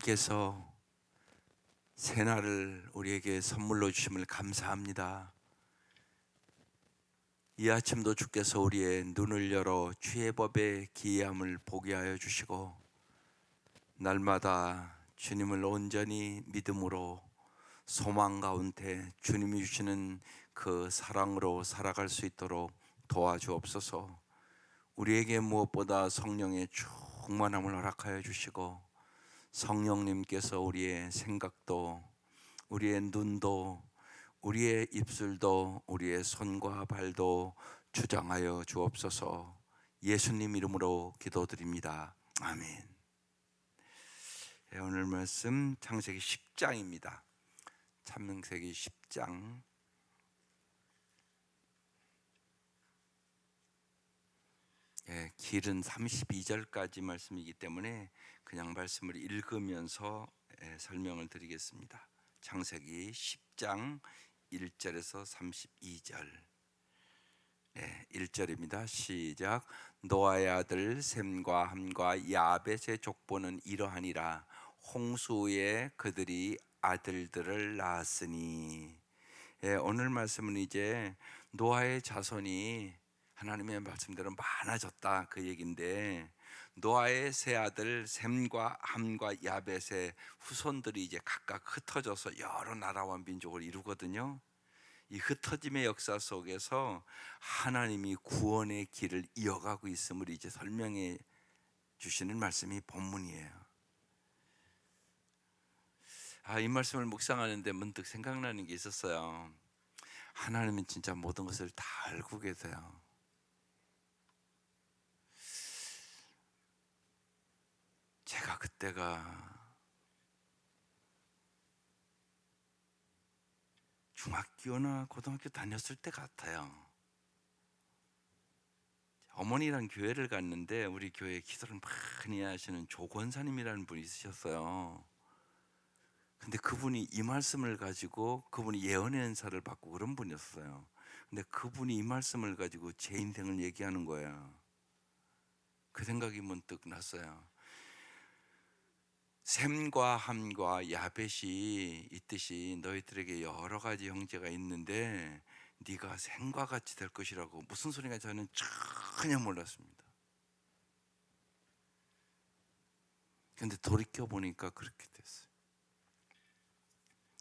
하나님께서 새날을 우리에게 선물로 주심을 감사합니다. 이 아침도 주께서 우리의 눈을 열어 주의 법의 기이함을 보게 하여 주시고, 날마다 주님을 온전히 믿음으로 소망 가운데 주님이 주시는 그 사랑으로 살아갈 수 있도록 도와주옵소서. 우리에게 무엇보다 성령의 충만함을 허락하여 주시고, 성령님께서 우리의 생각도, 우리의 눈도, 우리의 입술도, 우리의 손과 발도 주장하여 주옵소서. 예수님 이름으로 기도드립니다. 아멘. 오늘 말씀 창세기 10장입니다. 창세기 10장 길은 32절까지 말씀이기 때문에 그냥 말씀을 읽으면서 설명을 드리겠습니다. 창세기 10장 1절에서 32절. 1절입니다. 시작. 노아의 아들 셈과 함과 야벳의 족보는 이러하니라. 홍수에 그들이 아들들을 낳았으니. 오늘 말씀은 이제 노아의 자손이 하나님의 말씀대로 많아졌다, 그 얘기인데, 노아의 세 아들 셈과 함과 야벳의 후손들이 이제 각각 흩어져서 여러 나라와 민족을 이루거든요. 이 흩어짐의 역사 속에서 하나님이 구원의 길을 이어가고 있음을 이제 설명해 주시는 말씀이 본문이에요. 이 말씀을 묵상하는데 문득 생각나는 게 있었어요. 하나님은 진짜 모든 것을 다 알고 계세요. 제가 그때가 중학교나 고등학교 다녔을 때 같아요. 어머니랑 교회를 갔는데 우리 교회 기도를 많이 하시는 조 권사님이라는 분이 있으셨어요. 근데 그분이 이 말씀을 가지고, 그분이 예언의 은사를 받고 그런 분이었어요. 근데 그분이 이 말씀을 가지고 제 인생을 얘기하는 거예요. 그 생각이 문득 났어요. 셈과 함과 야벳이 있듯이 너희들에게 여러 가지 형제가 있는데 네가 셈과 같이 될 것이라고. 무슨 소리가 저는 전혀 몰랐습니다. 근데 돌이켜 보니까 그렇게 됐어요.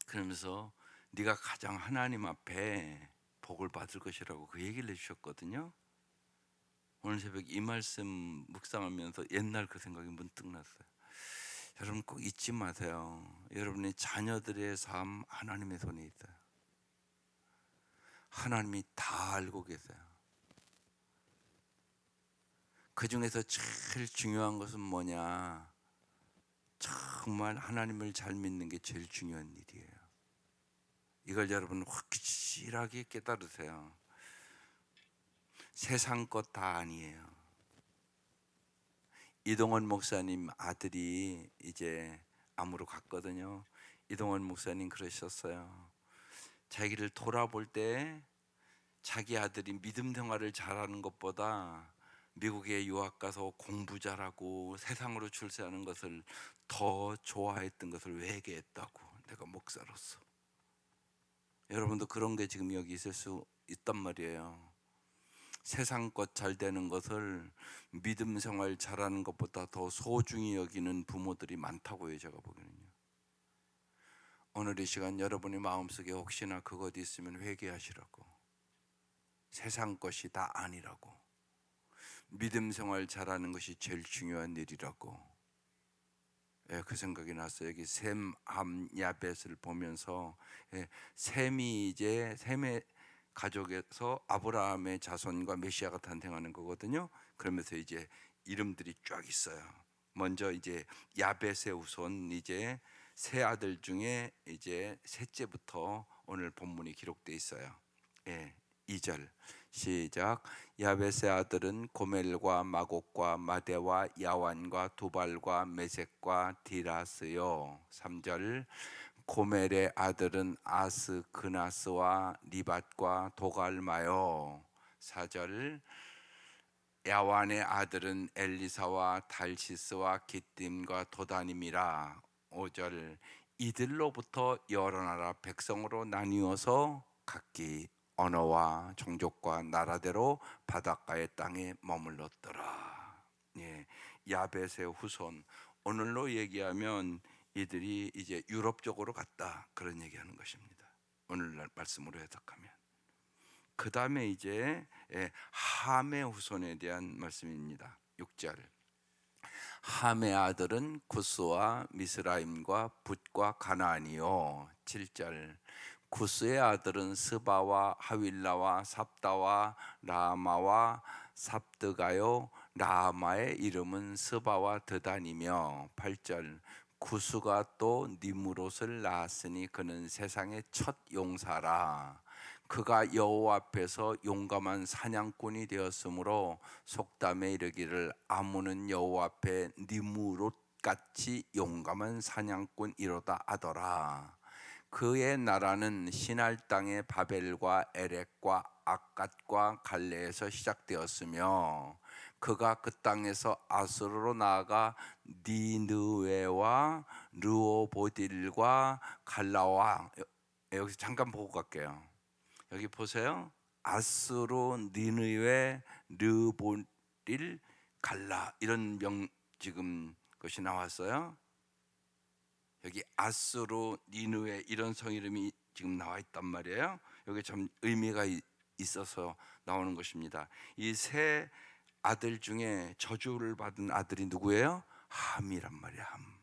그러면서 네가 가장 하나님 앞에 복을 받을 것이라고 그 얘기를 해주셨거든요. 오늘 새벽 이 말씀 묵상하면서 옛날 그 생각이 문득 났어요. 여러분 꼭 잊지 마세요. 여러분의 자녀들의 삶 하나님의 손에 있어요. 하나님이 다 알고 계세요. 그 중에서 제일 중요한 것은 뭐냐? 정말 하나님을 잘 믿는 게 제일 중요한 일이에요. 이걸 여러분 확실하게 깨달으세요. 세상 것 다 아니에요. 이동원 목사님 아들이 이제 암으로 갔거든요. 이동원 목사님 그러셨어요. 자기를 돌아볼 때 자기 아들이 믿음 생활을 잘하는 것보다 미국에 유학 가서 공부 잘하고 세상으로 출세하는 것을 더 좋아했던 것을 회개했다고. 내가 목사로서. 여러분도 그런 게 지금 여기 있을 수 있단 말이에요. 세상 것 잘 되는 것을 믿음 생활 잘하는 것보다 더 소중히 여기는 부모들이 많다고요, 제가 보기에는요. 오늘 이 시간 여러분의 마음속에 혹시나 그것 있으면 회개하시라고. 세상 것이 다 아니라고. 믿음 생활 잘하는 것이 제일 중요한 일이라고. 그 생각이 났어요. 여기 셈, 함, 야벳을 보면서 셈이 이제 셈의 가족에서 아브라함의 자손과 메시아가 탄생하는 거거든요. 그러면서 이제 이름들이 쫙 있어요. 먼저 이제 야벳의 후손, 이제 세 아들 중에 이제 셋째부터 오늘 본문이 기록되어 있어요. 2절 시작. 야벳의 아들은 고멜과 마곡과 마대와 야완과 두발과 메섹과 디라스요. 3절 고멜의 아들은 아스 그나스와 리밧과 도갈마요. 4절 야완의 아들은 엘리사와 달시스와 기띔과 도다님이라. 5절 이들로부터 여러 나라 백성으로 나뉘어서 각기 언어와 종족과 나라대로 바닷가의 땅에 머물렀더라. 예, 야벳의 후손, 오늘로 얘기하면 이들이 이제 유럽 쪽으로 갔다, 그런 얘기하는 것입니다. 오늘날 말씀으로 해석하면. 그 다음에 이제 함의 후손에 대한 말씀입니다. 6절 함의 아들은 구스와 미스라임과 붓과 가나안이요. 7절 구스의 아들은 스바와 하윌라와 삽다와 라마와 삽드가요. 라마의 이름은 스바와 드단이며. 8절 구스가 또 니무롯을 낳았으니 그는 세상의 첫 용사라. 그가 여호와 앞에서 용감한 사냥꾼이 되었으므로 속담에 이르기를 아무는 여호와 앞에 니무롯같이 용감한 사냥꾼이로다 하더라. 그의 나라는 시날 땅의 바벨과 에렉과 악갓과 갈레에서 시작되었으며 그가 그 땅에서 아수르로 나아가 니느웨와 르오보딜과 갈라와, 여기서 잠깐 보고 갈게요. 여기 보세요. 아수르, 니느웨, 르보딜, 갈라, 이런 지금 것이 나왔어요. 여기 아수르, 니느웨 이런 성 이름이 지금 나와 있단 말이에요. 여기 좀 의미가 있어서 나오는 것입니다. 이 세 아들 중에 저주를 받은 아들이 누구예요? 함이란 말이야. 함.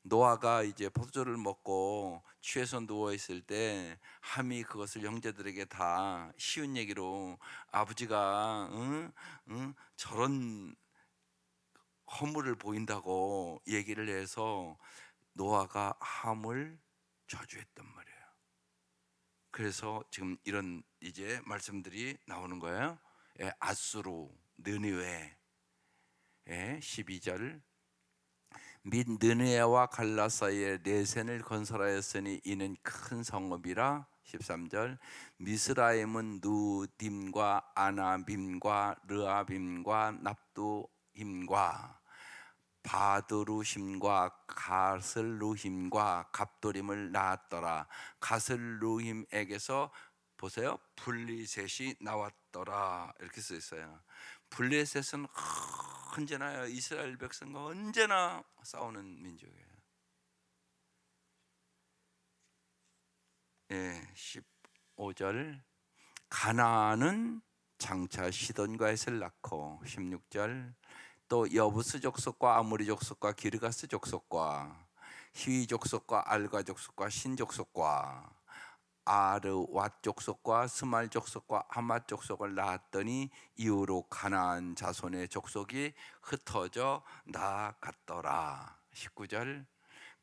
노아가 이제 포도주를 먹고 취해서 누워 있을 때 함이 그것을 형제들에게 다 쉬운 얘기로 아버지가 저런 허물을 보인다고 얘기를 해서 노아가 함을 저주했단 말이에요. 그래서 지금 이런 이제 말씀들이 나오는 거예요. 아수르, 느니웨, 12절 및 느느웨와 갈라 사이에 레센을 건설하였으니 이는 큰 성읍이라. 13절 미스라임은 누딤과 아나빔과 르아빔과 납두힘과 바드루심과 가슬루힘과 갑도림을 낳았더라. 가슬루힘에게서 보세요, 블리셋이 나왔더라, 이렇게 써 있어요. 블레셋은 언제나 이스라엘 백성과 언제나 싸우는 민족이에요. 15절 가나안은 장차 시돈과 헷을 낳고. 16절 또 여부스 족속과 아모리 족속과 기르가스 족속과 히위 족속과 알가 족속과 신 족속과 아르왓 족속과 스말 족속과 하맛 족속을 낳았더니 이후로 가나안 자손의 족속이 흩어져 나아갔더라. 19절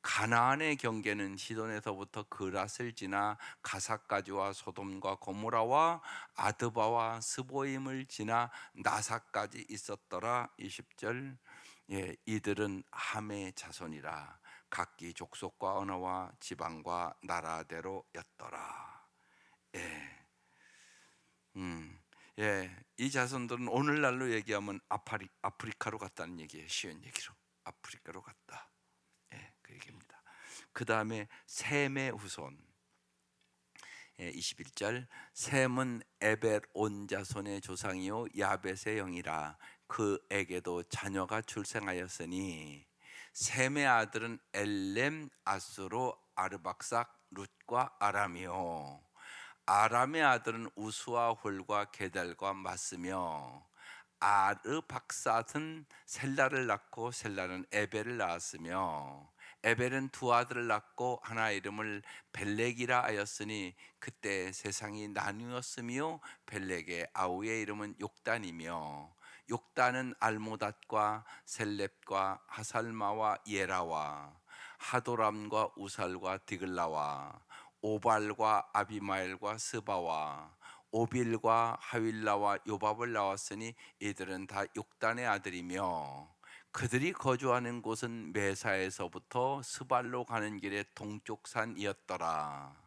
가나안의 경계는 시돈에서부터 그랏을 지나 가사까지와 소돔과 고모라와 아드바와 스보임을 지나 나사까지 있었더라. 20절 이들은 함의 자손이라 각기 족속과 언어와 지방과 나라대로였더라. 이 자손들은 오늘날로 얘기하면 아프리카로 갔다는 얘기예요. 쉬운 얘기로 아프리카로 갔다. 그 얘기입니다. 그 다음에 셈의 후손. 21절 셈은 에벳 온 자손의 조상이요 야벳의 영이라. 그에게도 자녀가 출생하였으니 셈의 아들은 엘렘, 아수로, 아르박삭, 룻과 아람이요. 아람의 아들은 우스와 홀과 게달과 마스며 아르박삿은 셀라를 낳고 셀라는 에벨을 낳았으며 에벨은 두 아들을 낳고 하나 이름을 벨렉이라 하였으니 그때 세상이 나뉘었으며 벨렉의 아우의 이름은 욕단이며 욕단은 알모닷과 셀렙과 하살마와 예라와 하도람과 우살과 디글라와 오발과 아비마엘과 스바와 오빌과 하윌라와 요밥을 낳았으니 이들은 다 욕단의 아들이며 그들이 거주하는 곳은 메사에서부터 스발로 가는 길의 동쪽 산이었더라.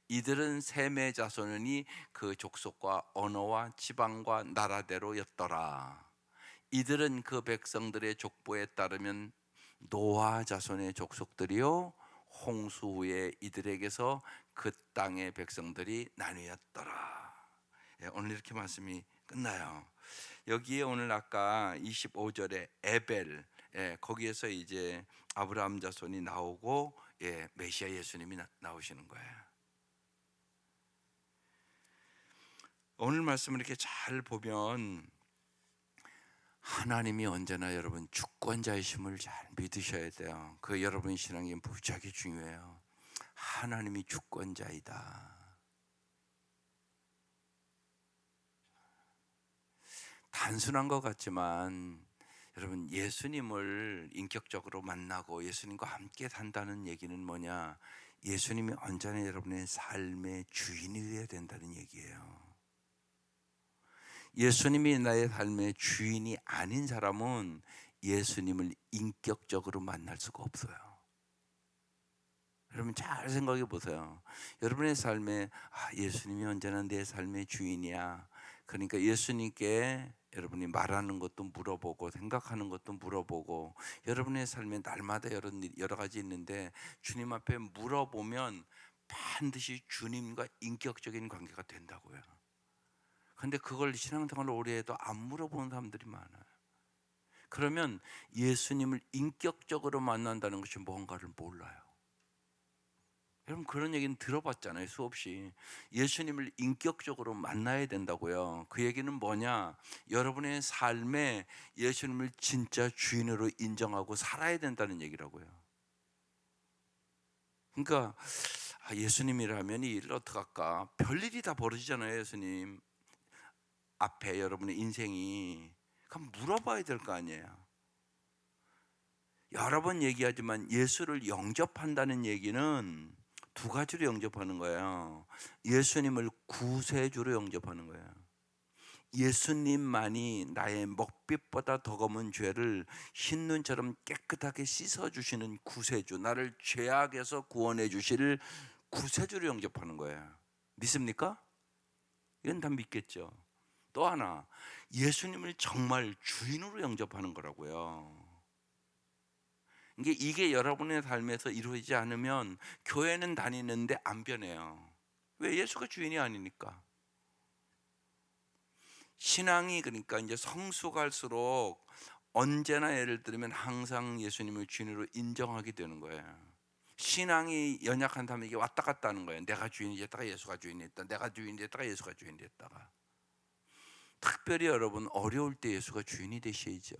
이들은 셈의 자손이니 그 족속과 언어와 지방과 나라대로였더라. 이들은 그 백성들의 족보에 따르면 노아 자손의 족속들이요 홍수 후에 이들에게서 그 땅의 백성들이 나뉘었더라. 예, 오늘 이렇게 말씀이 끝나요. 여기에 오늘 아까 25절에 에벨, 예, 거기에서 이제 아브라함 자손이 나오고, 예, 메시아 예수님이 나오시는 거예요. 오늘 말씀을 이렇게 잘 보면 하나님이 언제나 여러분 주권자이심을 잘 믿으셔야 돼요. 그 여러분 신앙이 무지하게 중요해요. 하나님이 주권자이다. 단순한 것 같지만 여러분 예수님을 인격적으로 만나고 예수님과 함께 산다는 얘기는 뭐냐? 예수님이 언제나 여러분의 삶의 주인이 되어야 된다는 얘기예요. 예수님이 나의 삶의 주인이 아닌 사람은 예수님을 인격적으로 만날 수가 없어요. 여러분 잘 생각해 보세요. 여러분의 삶에 예수님이 언제나 내 삶의 주인이야. 그러니까 예수님께 여러분이 말하는 것도 물어보고 생각하는 것도 물어보고 여러분의 삶에 날마다 여러 가지 있는데 주님 앞에 물어보면 반드시 주님과 인격적인 관계가 된다고요. 근데 그걸 신앙생활을 오래 해도 안 물어보는 사람들이 많아요. 그러면 예수님을 인격적으로 만난다는 것이 뭔가를 몰라요. 여러분 그런 얘기는 들어봤잖아요, 수없이. 예수님을 인격적으로 만나야 된다고요. 그 얘기는 뭐냐? 여러분의 삶에 예수님을 진짜 주인으로 인정하고 살아야 된다는 얘기라고요. 그러니까 예수님이라면 이 일을 어떡할까? 별일이 다 벌어지잖아요, 예수님 앞에 여러분의 인생이. 그럼 물어봐야 될 거 아니에요. 여러 번 얘기하지만 예수를 영접한다는 얘기는 두 가지로 영접하는 거예요. 예수님을 구세주로 영접하는 거예요. 예수님만이 나의 먹빛보다 더 검은 죄를 흰눈처럼 깨끗하게 씻어주시는 구세주, 나를 죄악에서 구원해 주실 구세주로 영접하는 거예요. 믿습니까? 이건 다 믿겠죠. 또 하나, 예수님을 정말 주인으로 영접하는 거라고요. 이게 여러분의 삶에서 이루어지지 않으면 교회는 다니는데 안 변해요. 왜? 예수가 주인이 아니니까. 신앙이 그러니까 이제 성숙할수록 언제나 예를 들면 항상 예수님을 주인으로 인정하게 되는 거예요. 신앙이 연약한 사람에게 왔다 갔다 하는 거예요. 내가 주인이 됐다가 예수가 주인이 됐다. 내가 주인이 됐다가 예수가 주인이 됐다가. 특별히 여러분 어려울 때 예수가 주인이 되셔야죠.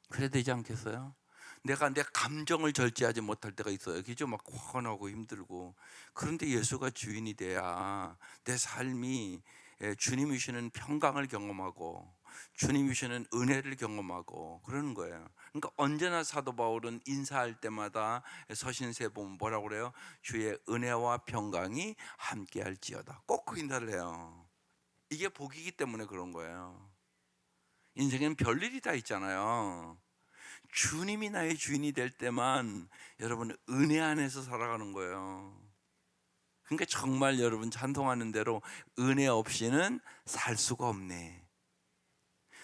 그래야 되지 않겠어요? 내가 내 감정을 절제하지 못할 때가 있어요. 그죠? 막 화가 나고 힘들고. 그런데 예수가 주인이 돼야 내 삶이 주님이 주시는 평강을 경험하고 주님이 주시는 은혜를 경험하고 그러는 거예요. 그러니까 언제나 사도 바울은 인사할 때마다 서신서에 보면 뭐라고 그래요? 주의 은혜와 평강이 함께할지어다. 꼭 그 인사를 해요. 이게 복이기 때문에 그런 거예요. 인생에는 별일이 다 있잖아요. 주님이 나의 주인이 될 때만 여러분 은혜 안에서 살아가는 거예요. 그러니까 정말 여러분 찬송하는 대로 은혜 없이는 살 수가 없네.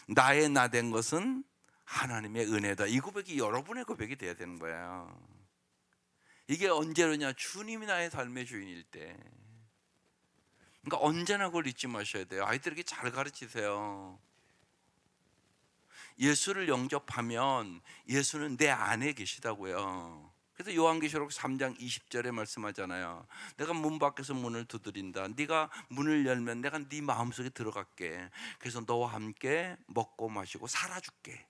나의 나 된 것은 하나님의 은혜다. 이 고백이 여러분의 고백이 돼야 되는 거예요. 이게 언제로냐? 주님이 나의 삶의 주인일 때. 그러니까 언제나 그걸 잊지 마셔야 돼요. 아이들에게 잘 가르치세요. 예수를 영접하면 예수는 내 안에 계시다고요. 그래서 요한계시록 3장 20절에 말씀하잖아요. 내가 문 밖에서 문을 두드린다. 네가 문을 열면 내가 네 마음속에 들어갈게. 그래서 너와 함께 먹고 마시고 살아줄게.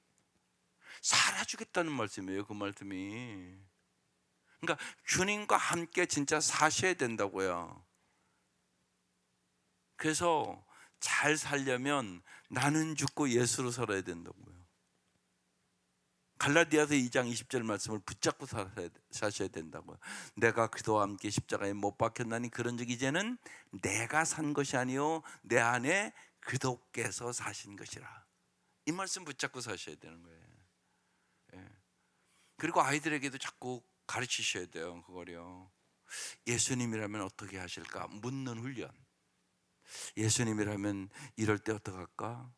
살아주겠다는 말씀이에요. 그 말씀이. 그러니까 주님과 함께 진짜 사셔야 된다고요. 그래서 잘 살려면 나는 죽고 예수로 살아야 된다고요. 갈라디아서 2장 20절 말씀을 붙잡고 사셔야 된다고요. 내가 그도와 함께 십자가에 못 박혔나니 그런즉 이제는 내가 산 것이 아니요 내 안에 그도께서 사신 것이라. 이 말씀 붙잡고 사셔야 되는 거예요. 예. 그리고 아이들에게도 자꾸 가르치셔야 돼요. 그거요. 예수님이라면 어떻게 하실까? 묻는 훈련. 예수님이라면 이럴 때 어떡할까?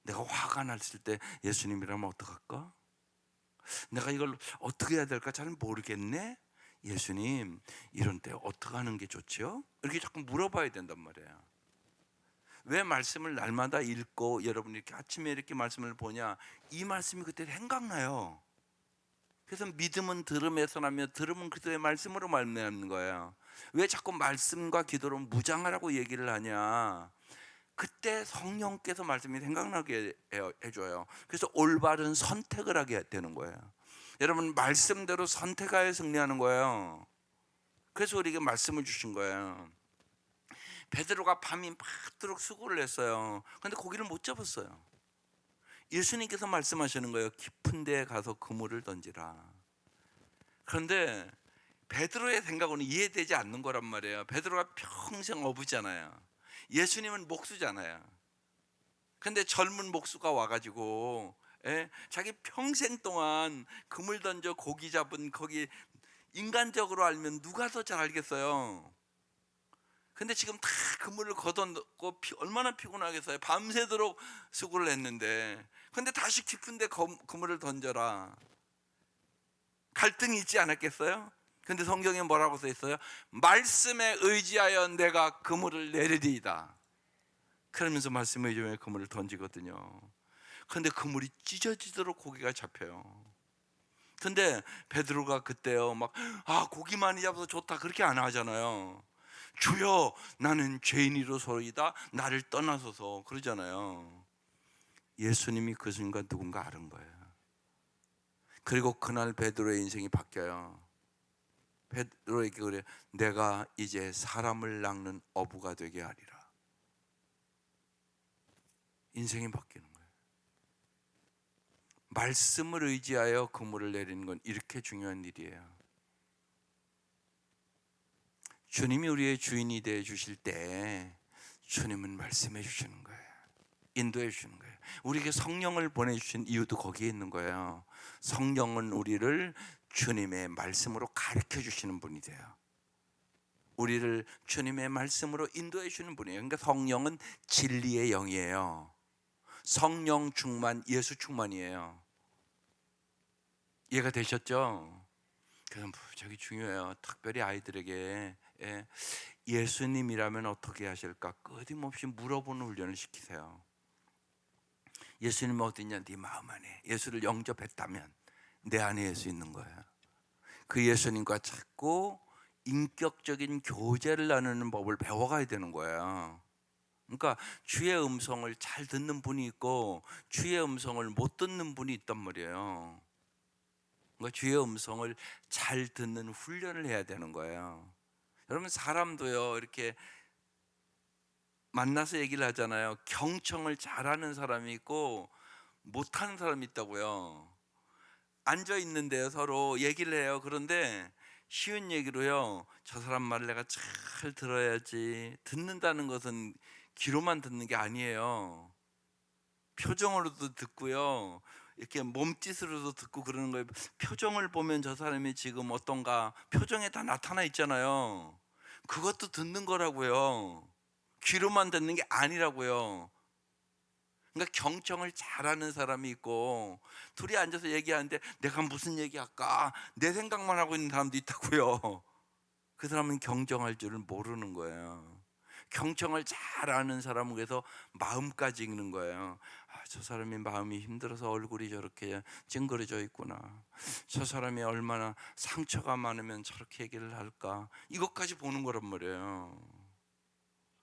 내가 화가 났을 때 예수님이라면 어떡할까? 내가 이걸 어떻게 해야 될까 잘 모르겠네. 예수님, 이런 때 어떻게 하는 게 좋지요? 이렇게 자꾸 물어봐야 된단 말이에요. 왜 말씀을 날마다 읽고 여러분이 이렇게 아침에 이렇게 말씀을 보냐? 이 말씀이 그때 생각나요. 그래서 믿음은 들음에서 나며 들음은 그리스도의 말씀으로 말미암는 거예요. 왜 자꾸 말씀과 기도로 무장하라고 얘기를 하냐? 그때 성령께서 말씀이 생각나게 해줘요. 그래서 올바른 선택을 하게 되는 거예요. 여러분, 말씀대로 선택하여 승리하는 거예요. 그래서 우리에게 말씀을 주신 거예요. 베드로가 밤이 맞도록 수고를 했어요. 그런데 고기를 못 잡았어요. 예수님께서 말씀하시는 거예요. 깊은 데에 가서 그물을 던지라. 그런데 베드로의 생각은 이해되지 않는 거란 말이에요. 베드로가 평생 어부잖아요. 예수님은 목수잖아요. 근데 젊은 목수가 와가지고 자기 평생 동안 그물 던져 고기 잡은 거기 인간적으로 알면 누가 더 잘 알겠어요. 근데 지금 다 그물을 걷어놓고 얼마나 피곤하겠어요. 밤새도록 수고를 했는데, 근데 다시 깊은데 그물을 던져라. 갈등이 있지 않았겠어요? 근데 성경에 뭐라고 써 있어요? 말씀에 의지하여 내가 그물을 내리리이다. 그러면서 말씀에 의지하여 그물을 던지거든요. 근데 그물이 찢어지도록 고기가 잡혀요. 근데 베드로가 그때요 막 고기 많이 잡아서 좋다 그렇게 안 하잖아요. 주여, 나는 죄인이로소이다, 나를 떠나소서 그러잖아요. 예수님이 그 순간 누군가 아는 거예요. 그리고 그날 베드로의 인생이 바뀌어요. 베드로에게 그래, 내가 이제 사람을 낚는 어부가 되게 하리라. 인생이 바뀌는 거예요. 말씀을 의지하여 그물을 내리는 건 이렇게 중요한 일이에요. 주님이 우리의 주인이 되어 주실 때 주님은 말씀해 주시는 거예요. 인도해 주시는 거예요. 우리에게 성령을 보내주신 이유도 거기에 있는 거예요. 성령은 우리를 주님의 말씀으로 가르쳐 주시는 분이 돼요. 우리를 주님의 말씀으로 인도해 주시는 분이에요. 그러니까 성령은 진리의 영이에요. 성령 충만, 예수 충만이에요. 이해가 되셨죠? 그래서 저기 중요해요. 특별히 아이들에게 예수님이라면 어떻게 하실까 끊임없이 물어보는 훈련을 시키세요. 예수님은 어디 있냐? 네 마음 안에. 예수를 영접했다면 내 안에 예수 있는 거예요. 그 예수님과 자꾸 인격적인 교제를 나누는 법을 배워가야 되는 거예요. 그러니까 주의 음성을 잘 듣는 분이 있고 주의 음성을 못 듣는 분이 있단 말이에요. 그러니까 주의 음성을 잘 듣는 훈련을 해야 되는 거예요. 여러분, 사람도요 이렇게 만나서 얘기를 하잖아요. 경청을 잘하는 사람이 있고 못하는 사람이 있다고요. 앉아 있는데요 서로 얘기를 해요. 그런데 쉬운 얘기로요, 저 사람 말을 내가 잘 들어야지. 듣는다는 것은 귀로만 듣는 게 아니에요. 표정으로도 듣고요, 이렇게 몸짓으로도 듣고 그러는 거예요. 표정을 보면 저 사람이 지금 어떤가 표정에 다 나타나 있잖아요. 그것도 듣는 거라고요. 귀로만 듣는 게 아니라고요. 그러니까 경청을 잘하는 사람이 있고, 둘이 앉아서 얘기하는데 내가 무슨 얘기할까 내 생각만 하고 있는 사람도 있다고요. 그 사람은 경청할 줄을 모르는 거예요. 경청을 잘하는 사람은 그래서 마음까지 읽는 거예요. 저 사람이 마음이 힘들어서 얼굴이 저렇게 찡그려져 있구나. 저 사람이 얼마나 상처가 많으면 저렇게 얘기를 할까. 이것까지 보는 거란 말이에요.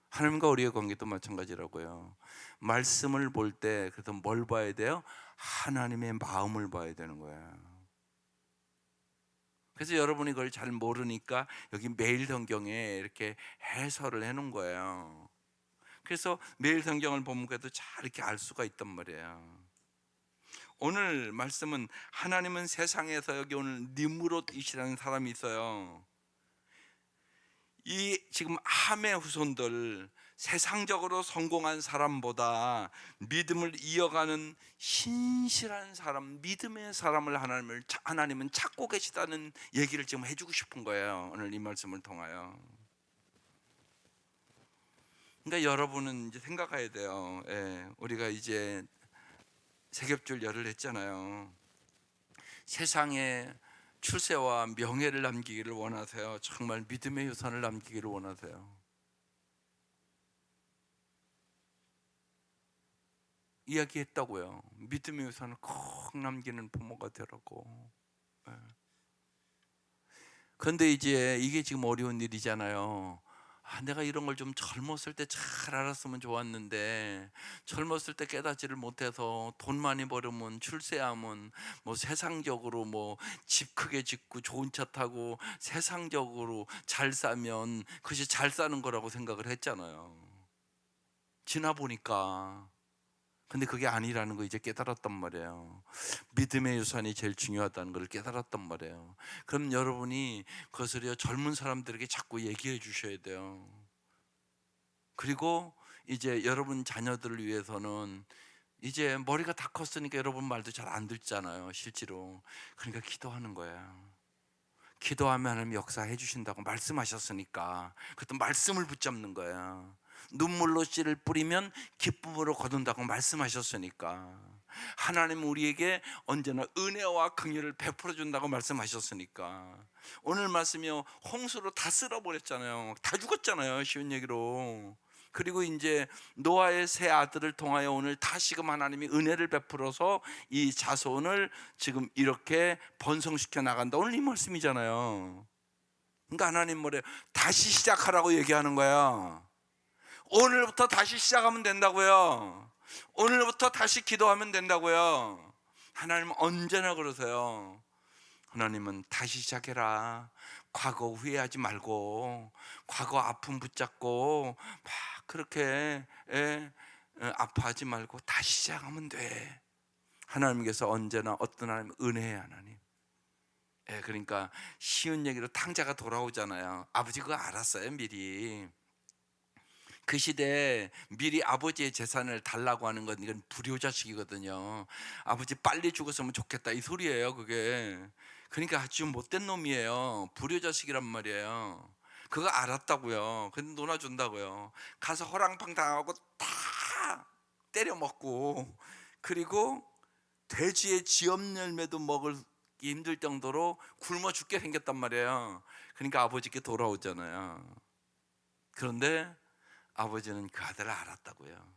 하나님과 우리의 관계도 마찬가지라고요. 말씀을 볼 때 그래서 뭘 봐야 돼요? 하나님의 마음을 봐야 되는 거예요. 그래서 여러분이 그걸 잘 모르니까 여기 매일 성경에 이렇게 해설을 해놓은 거예요. 그래서 매일 성경을 보면 그래도 잘 이렇게 알 수가 있단 말이에요. 오늘 말씀은 하나님은 세상에서, 여기 오늘 니므롯이라는 사람이 있어요. 이 지금 함의 후손들, 세상적으로 성공한 사람보다 믿음을 이어가는 신실한 사람, 믿음의 사람을 하나님은 찾고 계시다는 얘기를 지금 해주고 싶은 거예요. 오늘 이 말씀을 통하여. 그러니까 여러분은 이제 생각해야 돼요. 우리가 이제 세겹줄 열을 했잖아요. 세상에 출세와 명예를 남기기를 원하세요? 정말 믿음의 유산을 남기기를 원하세요? 이야기했다고요. 믿음의 유산을 꼭 남기는 부모가 되라고. 예. 그런데 이제 이게 지금 어려운 일이잖아요. 내가 이런 걸 좀 젊었을 때 잘 알았으면 좋았는데, 젊었을 때 깨닫지를 못해서 돈 많이 벌으면 출세하면 뭐 세상적으로 뭐 집 크게 짓고 좋은 차 타고 세상적으로 잘 사면 그것이 잘 사는 거라고 생각을 했잖아요. 지나 보니까. 근데 그게 아니라는 거 이제 깨달았단 말이에요. 믿음의 유산이 제일 중요하다는 걸 깨달았단 말이에요. 그럼 여러분이 그것을요 젊은 사람들에게 자꾸 얘기해 주셔야 돼요. 그리고 이제 여러분 자녀들을 위해서는 이제 머리가 다 컸으니까 여러분 말도 잘 안 듣잖아요, 실제로. 그러니까 기도하는 거예요. 기도하면 하나님 역사해 주신다고 말씀하셨으니까 그것도 말씀을 붙잡는 거야. 눈물로 씨를 뿌리면 기쁨으로 거둔다고 말씀하셨으니까, 하나님 우리에게 언제나 은혜와 긍휼을 베풀어 준다고 말씀하셨으니까, 오늘 말씀이요 홍수로 다 쓸어버렸잖아요. 다 죽었잖아요, 쉬운 얘기로. 그리고 이제 노아의 세 아들을 통하여 오늘 다시금 하나님이 은혜를 베풀어서 이 자손을 지금 이렇게 번성시켜 나간다, 오늘 이 말씀이잖아요. 그러니까 하나님 뭐래요? 다시 시작하라고 얘기하는 거야. 오늘부터 다시 시작하면 된다고요. 오늘부터 다시 기도하면 된다고요. 하나님은 언제나 그러세요. 하나님은 다시 시작해라. 과거 후회하지 말고, 과거 아픔 붙잡고 막 그렇게 아파하지 말고 다시 시작하면 돼. 하나님께서 언제나 어떤 하나님 은혜의 하나님. 그러니까 쉬운 얘기로 탕자가 돌아오잖아요. 아버지 그거 알았어요, 미리. 그 시대에 미리 아버지의 재산을 달라고 하는 건 이건 불효자식이거든요. 아버지 빨리 죽었으면 좋겠다 이 소리예요, 그게. 그러니까 아주 못된 놈이에요. 불효자식이란 말이에요. 그거 알았다고요. 근데 놀아준다고요. 가서 허랑방 당하고 다 때려 먹고, 그리고 돼지의 지엄 열매도 먹기 힘들 정도로 굶어 죽게 생겼단 말이에요. 그러니까 아버지께 돌아오잖아요. 그런데 아버지는 그 아들을 알았다고요.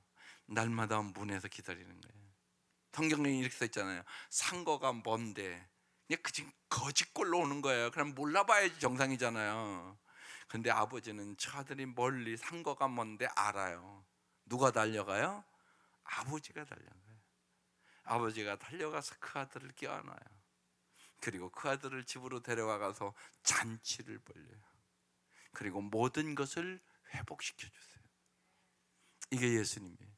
날마다 문에서 기다리는 거예요. 성경에 이렇게 써 있잖아요. 상거가 먼데 그냥 지금 거짓골로 오는 거예요. 그럼 몰라봐야지 정상이잖아요. 근데 아버지는 저 아들이 멀리 상거가 먼데 알아요. 누가 달려가요? 아버지가 달려가요. 아버지가 달려가서 그 아들을 껴안아요. 그리고 그 아들을 집으로 데려가서 잔치를 벌려요. 그리고 모든 것을 회복시켜 주세요. 이게 예수님이에요.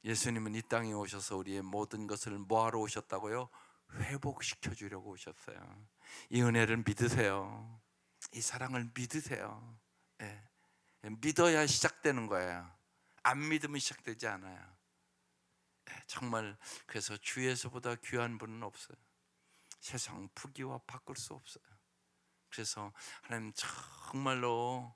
예수님은 이 땅에 오셔서 우리의 모든 것을 뭐하러 오셨다고요? 회복시켜 주려고 오셨어요. 이 은혜를 믿으세요. 이 사랑을 믿으세요. 예. 믿어야 시작되는 거예요. 안 믿으면 시작되지 않아요. 예. 정말 그래서 주에서보다 귀한 분은 없어요. 세상 부귀와 바꿀 수 없어요. 그래서 하나님 정말로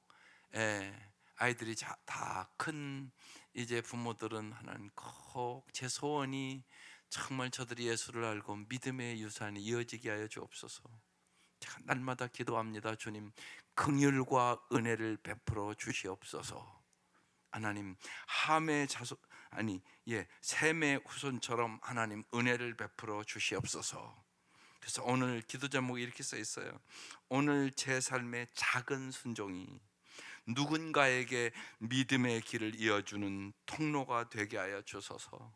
아이들이 다 큰 이제 부모들은 하나님 꼭 제 소원이 정말 저들이 예수를 알고 믿음의 유산이 이어지게 하여 주옵소서. 제가 날마다 기도합니다. 주님 긍휼과 은혜를 베풀어 주시옵소서. 하나님 함의 자손 셈의 후손처럼 하나님 은혜를 베풀어 주시옵소서. 그래서 오늘 기도 제목이 이렇게 써 있어요. 오늘 제 삶의 작은 순종이 누군가에게 믿음의 길을 이어주는 통로가 되게 하여 주소서.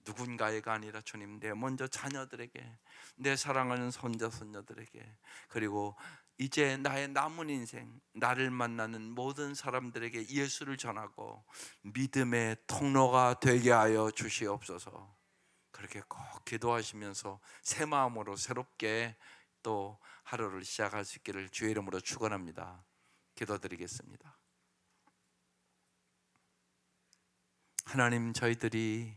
누군가가 아니라 주님, 내 먼저 자녀들에게, 내 사랑하는 손자 손녀들에게, 그리고 이제 나의 남은 인생 나를 만나는 모든 사람들에게 예수를 전하고 믿음의 통로가 되게 하여 주시옵소서. 그렇게 꼭 기도하시면서 새 마음으로 새롭게 또 하루를 시작할 수 있기를 주의 이름으로 축원합니다. 기도드리겠습니다. 하나님, 저희들이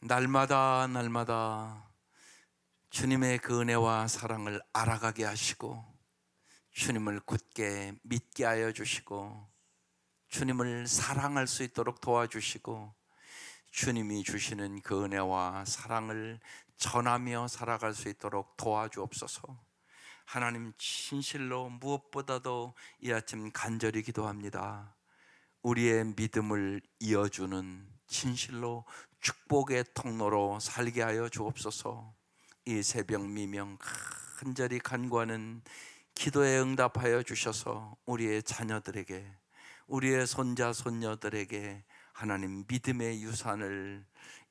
날마다 주님의 그 은혜와 사랑을 알아가게 하시고 주님을 굳게 믿게 하여 주시고 주님을 사랑할 수 있도록 도와주시고 주님이 주시는 그 은혜와 사랑을 전하며 살아갈 수 있도록 도와주옵소서. 하나님, 진실로 무엇보다도 이 아침 간절히 기도합니다. 우리의 믿음을 이어주는 진실로 축복의 통로로 살게 하여 주옵소서. 이 새벽 미명 간절히 간구하는 기도에 응답하여 주셔서 우리의 자녀들에게, 우리의 손자 손녀들에게 하나님 믿음의 유산을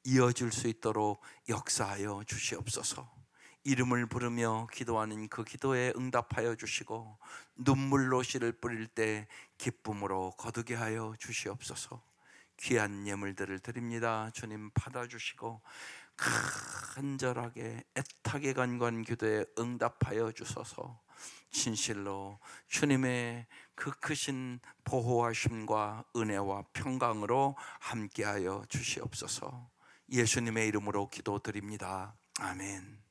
이어줄 수 있도록 역사하여 주시옵소서. 이름을 부르며 기도하는 그 기도에 응답하여 주시고, 눈물로 씨를 뿌릴 때 기쁨으로 거두게 하여 주시옵소서. 귀한 예물들을 드립니다. 주님 받아주시고 간절하게 애타게 간구한 기도에 응답하여 주소서. 진실로 주님의 그 크신 보호하심과 은혜와 평강으로 함께하여 주시옵소서. 예수님의 이름으로 기도드립니다. 아멘.